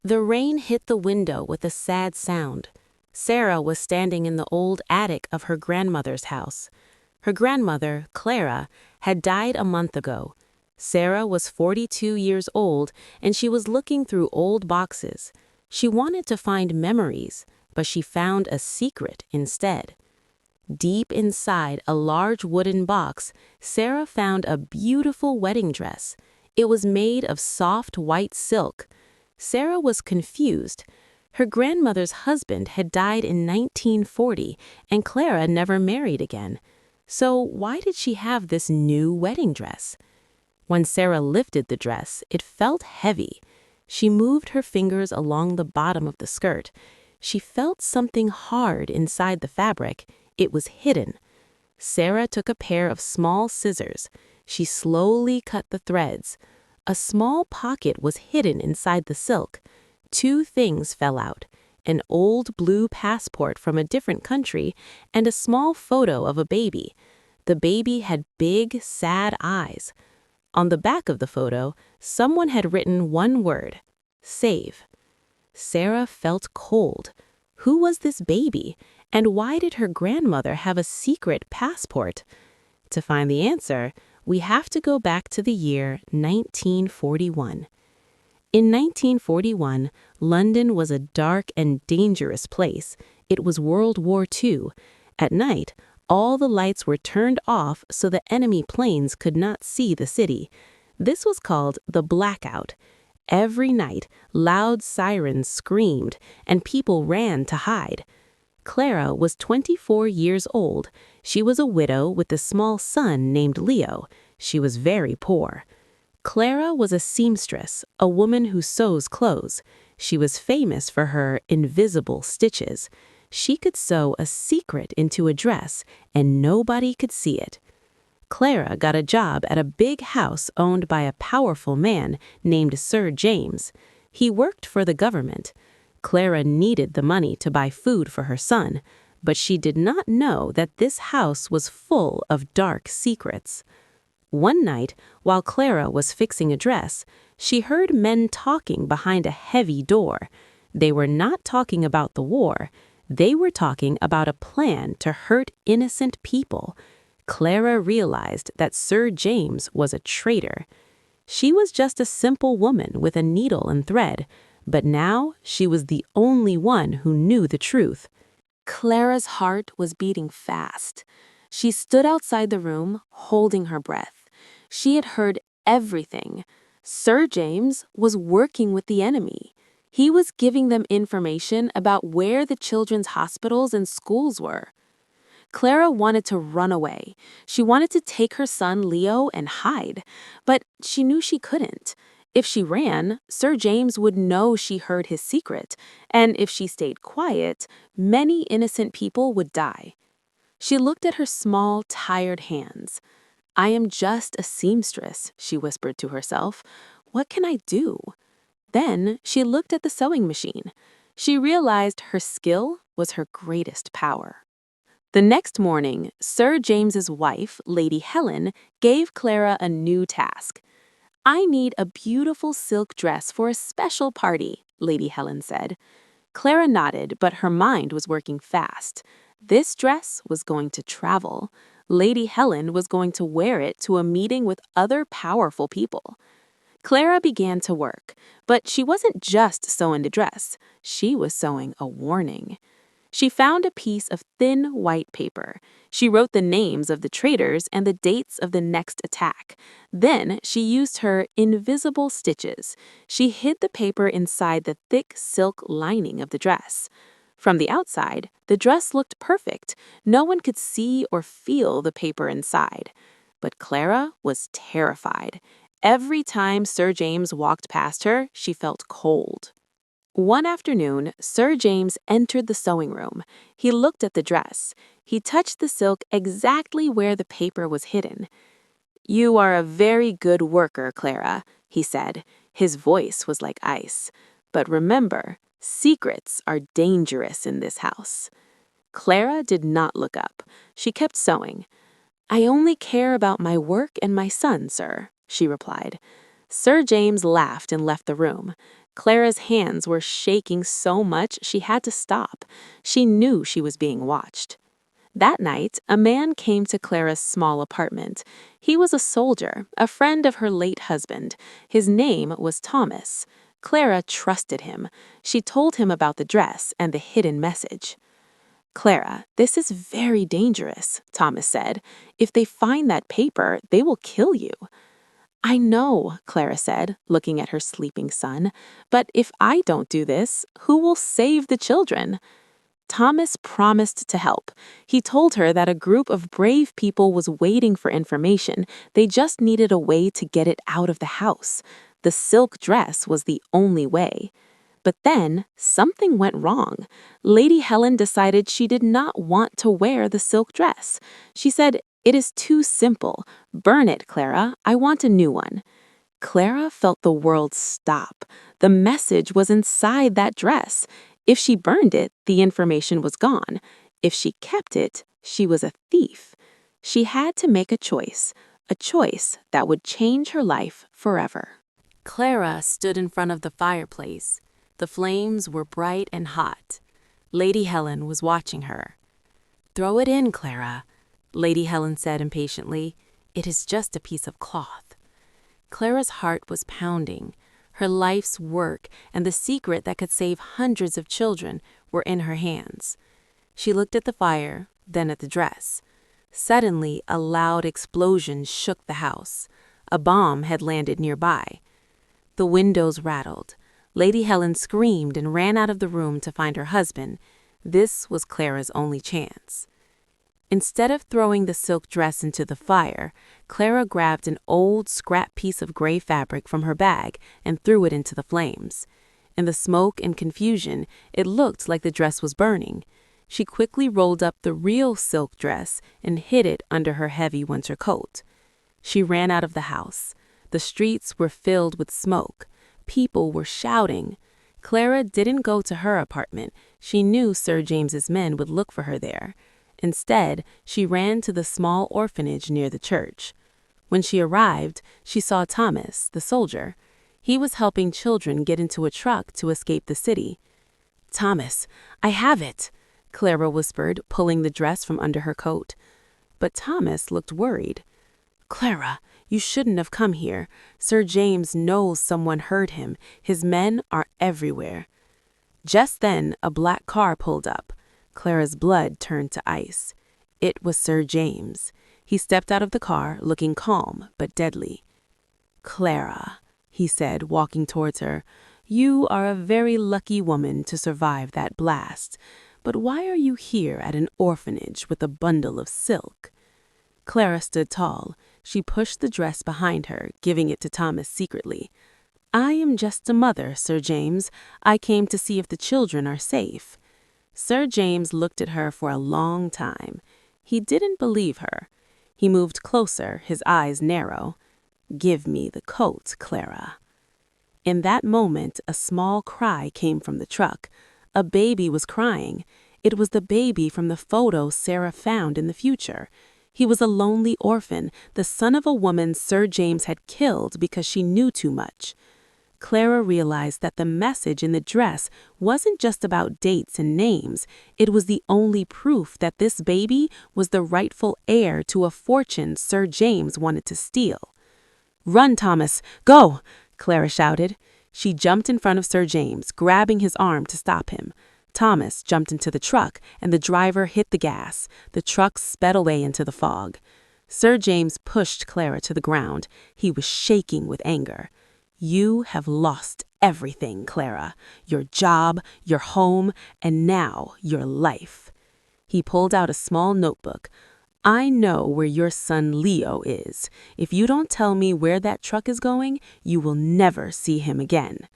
The rain hit the window with a sad sound. Sarah was standing in the old attic of her grandmother's house. Her grandmother, Clara, had died a month ago. Sarah was 42 years old, and she was looking through old boxes. She wanted to find memories, but she found a secret instead. Deep inside a large wooden box, Sarah found a beautiful wedding dress. It was made of soft white silk. Sarah was confused. Her grandmother's husband had died in 1940, and Clara never married again. So why did she have this new wedding dress? When Sarah lifted the dress, it felt heavy. She moved her fingers along the bottom of the skirt. She felt something hard inside the fabric. It was hidden. Sarah took a pair of small scissors. She slowly cut the threads. A small pocket was hidden inside the silk. Two things fell out: an old blue passport from a different country and a small photo of a baby. The baby had big, sad eyes. On the back of the photo, someone had written one word: save. Sarah felt cold. Who was this baby? And why did her grandmother have a secret passport? To find the answer, we have to go back to the year 1941. In 1941, London was a dark and dangerous place. It was World War II. At night, all the lights were turned off so the enemy planes could not see the city. This was called the blackout. Every night, loud sirens screamed, and people ran to hide. Clara was 24 years old. She was a widow with a small son named Leo. She was very poor. Clara was a seamstress, a woman who sews clothes. She was famous for her invisible stitches. She could sew a secret into a dress, and nobody could see it. Clara got a job at a big house owned by a powerful man named Sir James. He worked for the government. Clara needed the money to buy food for her son, but she did not know that this house was full of dark secrets. One night, while Clara was fixing a dress, she heard men talking behind a heavy door. They were not talking about the war. They were talking about a plan to hurt innocent people. Clara realized that Sir James was a traitor. She was just a simple woman with a needle and thread, but now she was the only one who knew the truth. Clara's heart was beating fast. She stood outside the room, holding her breath. She had heard everything. Sir James was working with the enemy. He was giving them information about where the children's hospitals and schools were. Clara wanted to run away. She wanted to take her son Leo and hide, but she knew she couldn't. If she ran, Sir James would know she heard his secret, and if she stayed quiet, many innocent people would die. She looked at her small, tired hands. "I am just a seamstress," she whispered to herself. "What can I do?" Then she looked at the sewing machine. She realized her skill was her greatest power. The next morning, Sir James's wife, Lady Helen, gave Clara a new task. "I need a beautiful silk dress for a special party," Lady Helen said. Clara nodded, but her mind was working fast. This dress was going to travel. Lady Helen was going to wear it to a meeting with other powerful people. Clara began to work, but she wasn't just sewing the dress. She was sewing a warning. She found a piece of thin white paper. She wrote the names of the traitors and the dates of the next attack. Then she used her invisible stitches. She hid the paper inside the thick silk lining of the dress. From the outside, the dress looked perfect. No one could see or feel the paper inside. But Clara was terrified. Every time Sir James walked past her, she felt cold. One afternoon, Sir James entered the sewing room. He looked at the dress. He touched the silk exactly where the paper was hidden. "You are a very good worker, Clara," he said. His voice was like ice. "But remember, secrets are dangerous in this house." Clara did not look up. She kept sewing. "I only care about my work and my son, sir," she replied. Sir James laughed and left the room. Clara's hands were shaking so much she had to stop. She knew she was being watched. That night, a man came to Clara's small apartment. He was a soldier, a friend of her late husband. His name was Thomas. Clara trusted him. She told him about the dress and the hidden message. "Clara, this is very dangerous," Thomas said. "If they find that paper, they will kill you." "I know," Clara said, looking at her sleeping son. "But if I don't do this, who will save the children?" Thomas promised to help. He told her that a group of brave people was waiting for information. They just needed a way to get it out of the house. The silk dress was the only way. But then, something went wrong. Lady Helen decided she did not want to wear the silk dress. She said, "It is too simple. Burn it, Clara. I want a new one." Clara felt the world stop. The message was inside that dress. If she burned it, the information was gone. If she kept it, she was a thief. She had to make a choice that would change her life forever. Clara stood in front of the fireplace. The flames were bright and hot. Lady Helen was watching her. "Throw it in, Clara," Lady Helen said impatiently. "It is just a piece of cloth." Clara's heart was pounding. Her life's work and the secret that could save hundreds of children were in her hands. She looked at the fire, then at the dress. Suddenly, a loud explosion shook the house. A bomb had landed nearby. The windows rattled. Lady Helen screamed and ran out of the room to find her husband. This was Clara's only chance. Instead of throwing the silk dress into the fire, Clara grabbed an old scrap piece of gray fabric from her bag and threw it into the flames. In the smoke and confusion, it looked like the dress was burning. She quickly rolled up the real silk dress and hid it under her heavy winter coat. She ran out of the house. The streets were filled with smoke. People were shouting. Clara didn't go to her apartment. She knew Sir James's men would look for her there. Instead, she ran to the small orphanage near the church. When she arrived, she saw Thomas, the soldier. He was helping children get into a truck to escape the city. "Thomas, I have it," Clara whispered, pulling the dress from under her coat. But Thomas looked worried. "Clara, you shouldn't have come here. Sir James knows someone heard him. His men are everywhere." Just then, a black car pulled up. Clara's blood turned to ice. It was Sir James. He stepped out of the car, looking calm but deadly. "Clara," he said, walking towards her, "you are a very lucky woman to survive that blast. But why are you here at an orphanage with a bundle of silk?" Clara stood tall. She pushed the dress behind her, giving it to Thomas secretly. "I am just a mother, Sir James. I came to see if the children are safe." Sir James looked at her for a long time. He didn't believe her. He moved closer, his eyes narrow. "Give me the coat, Clara." In that moment, a small cry came from the truck. A baby was crying. It was the baby from the photo Sarah found in the future. He was a lonely orphan, the son of a woman Sir James had killed because she knew too much. Clara realized that the message in the dress wasn't just about dates and names. It was the only proof that this baby was the rightful heir to a fortune Sir James wanted to steal. "Run, Thomas! Go!" Clara shouted. She jumped in front of Sir James, grabbing his arm to stop him. Thomas jumped into the truck, and the driver hit the gas. The truck sped away into the fog. Sir James pushed Clara to the ground. He was shaking with anger. "You have lost everything, Clara. Your job, your home, and now your life." He pulled out a small notebook. "I know where your son Leo is. If you don't tell me where that truck is going, you will never see him again."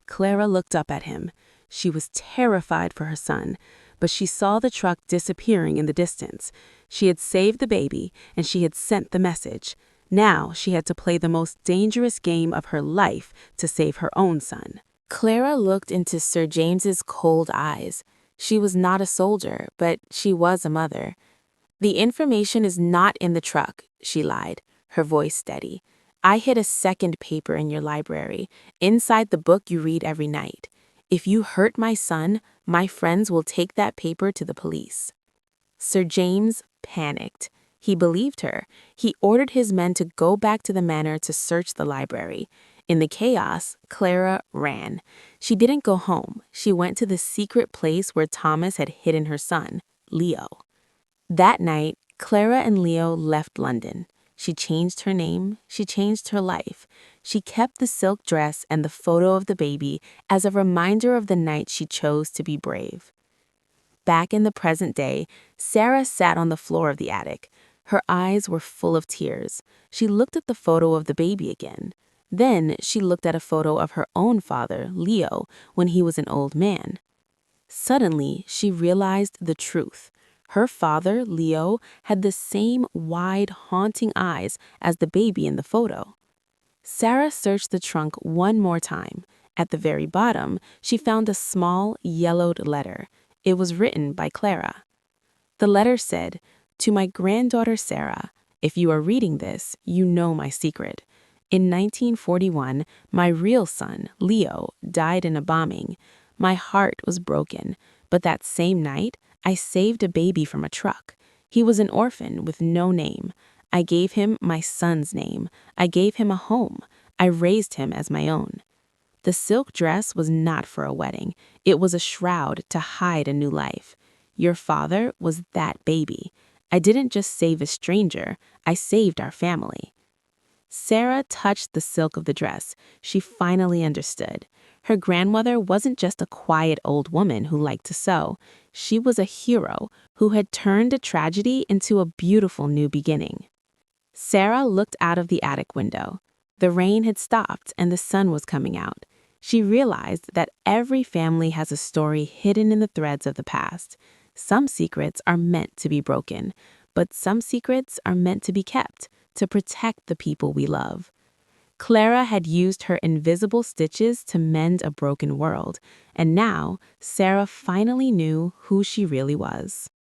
Clara looked up at him. She was terrified for her son, but she saw the truck disappearing in the distance. She had saved the baby, and she had sent the message. Now she had to play the most dangerous game of her life to save her own son. Clara looked into Sir James's cold eyes. She was not a soldier, but she was a mother. "The information is not in the truck," she lied, her voice steady. I hid a second paper in your library, inside the book you read every night. If you hurt my son, my friends will take that paper to the police." Sir James panicked. He believed her. He ordered his men to go back to the manor to search the library. In the chaos, Clara ran. She didn't go home. She went to the secret place where Thomas had hidden her son, Leo. That night, Clara and Leo left London. She changed her name. She changed her life. She kept the silk dress and the photo of the baby as a reminder of the night she chose to be brave. Back in the present day, Sarah sat on the floor of the attic. Her eyes were full of tears. She looked at the photo of the baby again. Then she looked at a photo of her own father, Leo, when he was an old man. Suddenly, she realized the truth. Her father, Leo, had the same wide, haunting eyes as the baby in the photo. Sarah searched the trunk one more time. At the very bottom, she found a small, yellowed letter. It was written by Clara. The letter said, "To my granddaughter Sarah, if you are reading this, you know my secret. In 1941, my real son, Leo, died in a bombing. My heart was broken, but that same night, I saved a baby from a truck. He was an orphan with no name. I gave him my son's name. I gave him a home. I raised him as my own." The silk dress was not for a wedding. It was a shroud to hide a new life. Your father was that baby. I didn't just save a stranger. I saved our family. Sarah touched the silk of the dress. She finally understood. Her grandmother wasn't just a quiet old woman who liked to sew. She was a hero who had turned a tragedy into a beautiful new beginning. Sarah looked out of the attic window. The rain had stopped and the sun was coming out. She realized that every family has a story hidden in the threads of the past. Some secrets are meant to be broken, but some secrets are meant to be kept, to protect the people we love. Clara had used her invisible stitches to mend a broken world, and now Sarah finally knew who she really was.